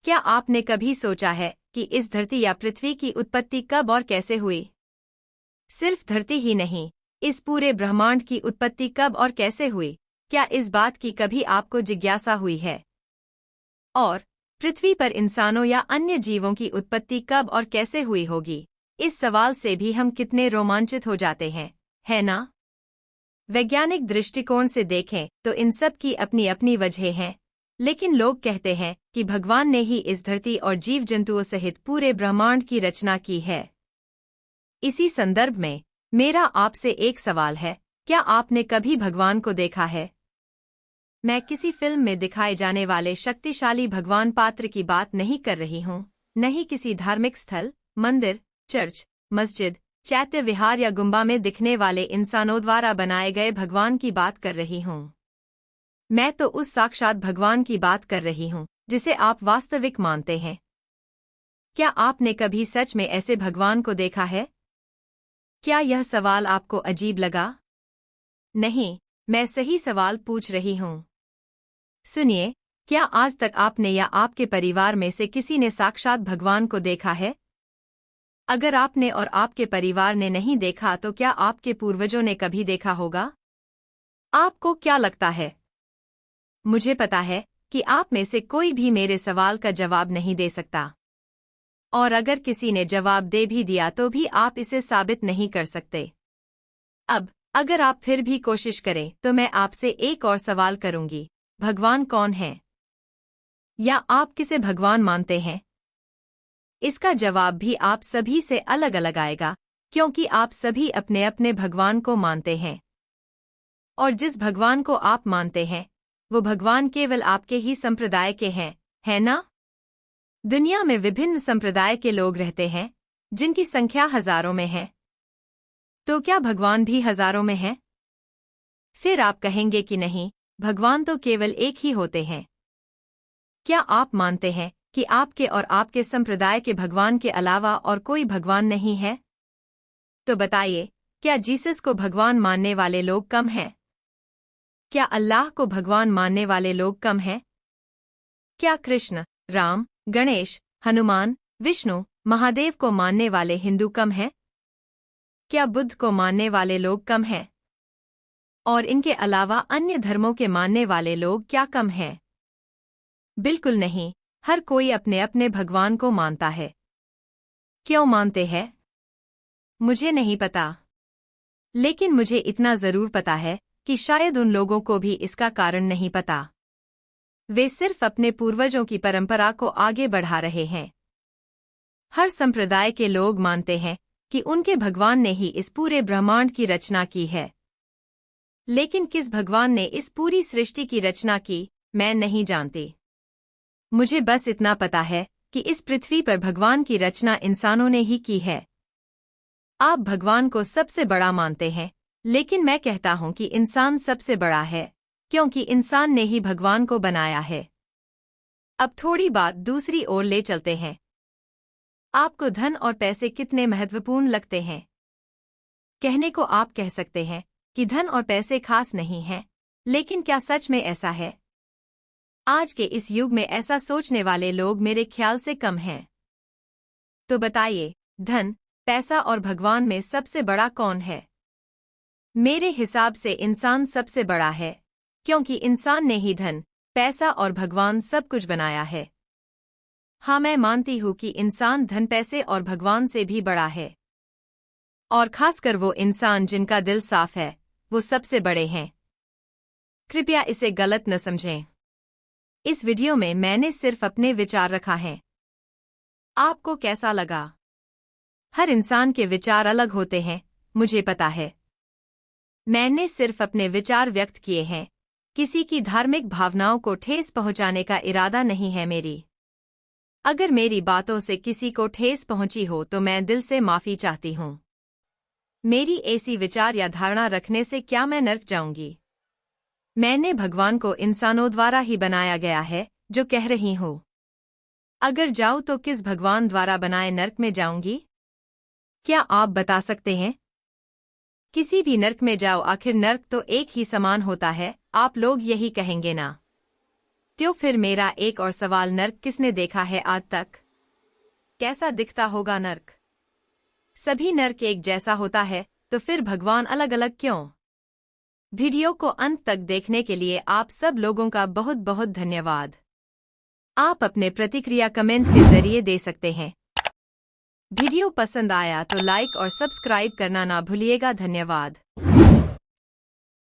क्या आपने कभी सोचा है कि इस धरती या पृथ्वी की उत्पत्ति कब और कैसे हुई? सिर्फ धरती ही नहीं, इस पूरे ब्रह्मांड की उत्पत्ति कब और कैसे हुई, क्या इस बात की कभी आपको जिज्ञासा हुई है? और पृथ्वी पर इंसानों या अन्य जीवों की उत्पत्ति कब और कैसे हुई होगी? इस सवाल से भी हम कितने रोमांचित हो जाते हैं, है ना? वैज्ञानिक दृष्टिकोण से देखें तो इन सब की अपनी अपनी वजह हैं, लेकिन लोग कहते हैं कि भगवान ने ही इस धरती और जीव जंतुओं सहित पूरे ब्रह्मांड की रचना की है। इसी संदर्भ में मेरा आपसे एक सवाल है, क्या आपने कभी भगवान को देखा है? मैं किसी फिल्म में दिखाए जाने वाले शक्तिशाली भगवान पात्र की बात नहीं कर रही हूँ, नहीं किसी धार्मिक स्थल, मंदिर, चर्च, मस्जिद, चैत्य विहार या गुम्बा में दिखने वाले इंसानों द्वारा बनाए गए भगवान की बात कर रही हूँ। मैं तो उस साक्षात भगवान की बात कर रही हूँ जिसे आप वास्तविक मानते हैं। क्या आपने कभी सच में ऐसे भगवान को देखा है? क्या यह सवाल आपको अजीब लगा? नहीं, मैं सही सवाल पूछ रही हूँ। सुनिए, क्या आज तक आपने या आपके परिवार में से किसी ने साक्षात भगवान को देखा है? अगर आपने और आपके परिवार ने नहीं देखा तो क्या आपके पूर्वजों ने कभी देखा होगा? आपको क्या लगता है? मुझे पता है कि आप में से कोई भी मेरे सवाल का जवाब नहीं दे सकता। और अगर किसी ने जवाब दे भी दिया तो भी आप इसे साबित नहीं कर सकते। अब, अगर आप फिर भी कोशिश करें तो मैं आपसे एक और सवाल करूंगी, भगवान कौन है? या आप किसे भगवान मानते हैं? इसका जवाब भी आप सभी से अलग अलग आएगा, क्योंकि आप सभी अपने अपने भगवान को मानते हैं। और जिस भगवान को आप मानते हैं, वो भगवान केवल आपके ही संप्रदाय के हैं, है ना? दुनिया में विभिन्न संप्रदाय के लोग रहते हैं, जिनकी संख्या हजारों में है। तो क्या भगवान भी हजारों में है? फिर आप कहेंगे कि नहीं, भगवान तो केवल एक ही होते हैं। क्या आप मानते हैं कि आपके और आपके संप्रदाय के भगवान के अलावा और कोई भगवान नहीं है? तो बताइए, क्या जीसस को भगवान मानने वाले लोग कम हैं? क्या अल्लाह को भगवान मानने वाले लोग कम हैं? क्या कृष्ण, राम, गणेश, हनुमान, विष्णु, महादेव को मानने वाले हिंदू कम हैं? क्या बुद्ध को मानने वाले लोग कम हैं? और इनके अलावा अन्य धर्मों के मानने वाले लोग क्या कम हैं? बिल्कुल नहीं, हर कोई अपने अपने भगवान को मानता है। क्यों मानते हैं? मुझे नहीं पता। लेकिन मुझे इतना जरूर पता है कि शायद उन लोगों को भी इसका कारण नहीं पता। वे सिर्फ अपने पूर्वजों की परंपरा को आगे बढ़ा रहे हैं। हर संप्रदाय के लोग मानते हैं कि उनके भगवान ने ही इस पूरे ब्रह्मांड की रचना की है। लेकिन किस भगवान ने इस पूरी सृष्टि की रचना की, मैं नहीं जानती। मुझे बस इतना पता है कि इस पृथ्वी पर भगवान की रचना इंसानों ने ही की है। आप भगवान को सबसे बड़ा मानते हैं, लेकिन मैं कहता हूं कि इंसान सबसे बड़ा है, क्योंकि इंसान ने ही भगवान को बनाया है। अब थोड़ी बात दूसरी ओर ले चलते हैं। आपको धन और पैसे कितने महत्वपूर्ण लगते हैं? कहने को आप कह सकते हैं कि धन और पैसे खास नहीं हैं, लेकिन क्या सच में ऐसा है? आज के इस युग में ऐसा सोचने वाले लोग मेरे ख्याल से कम हैं। तो बताइए, धन, पैसा और भगवान में सबसे बड़ा कौन है? मेरे हिसाब से इंसान सबसे बड़ा है, क्योंकि इंसान ने ही धन, पैसा और भगवान सब कुछ बनाया है। हाँ, मैं मानती हूँ कि इंसान धन, पैसे और भगवान से भी बड़ा है। और खासकर वो इंसान जिनका दिल साफ है, वो सबसे बड़े हैं। कृपया इसे गलत न समझें। इस वीडियो में मैंने सिर्फ अपने विचार रखा है। आपको कैसा लगा? हर इंसान के विचार अलग होते हैं, मुझे पता है। मैंने सिर्फ अपने विचार व्यक्त किए हैं, किसी की धार्मिक भावनाओं को ठेस पहुंचाने का इरादा नहीं है मेरी। अगर मेरी बातों से किसी को ठेस पहुंची हो तो मैं दिल से माफी चाहती हूँ। मेरी ऐसी विचार या धारणा रखने से क्या मैं नर्क जाऊंगी? मैंने भगवान को इंसानों द्वारा ही बनाया गया है, जो कह रही हूँ। अगर जाऊँ तो किस भगवान द्वारा बनाए नर्क में जाऊंगी? क्या आप बता सकते हैं? किसी भी नर्क में जाओ, आखिर नर्क तो एक ही समान होता है, आप लोग यही कहेंगे ना? तो फिर मेरा एक और सवाल, नर्क किसने देखा है आज तक? कैसा दिखता होगा नर्क? सभी नर्क एक जैसा होता है, तो फिर भगवान अलग अलग क्यों? वीडियो को अंत तक देखने के लिए आप सब लोगों का बहुत बहुत धन्यवाद। आप अपने प्रतिक्रिया कमेंट के जरिए दे सकते हैं। वीडियो पसंद आया तो लाइक और सब्सक्राइब करना ना भूलिएगा। धन्यवाद।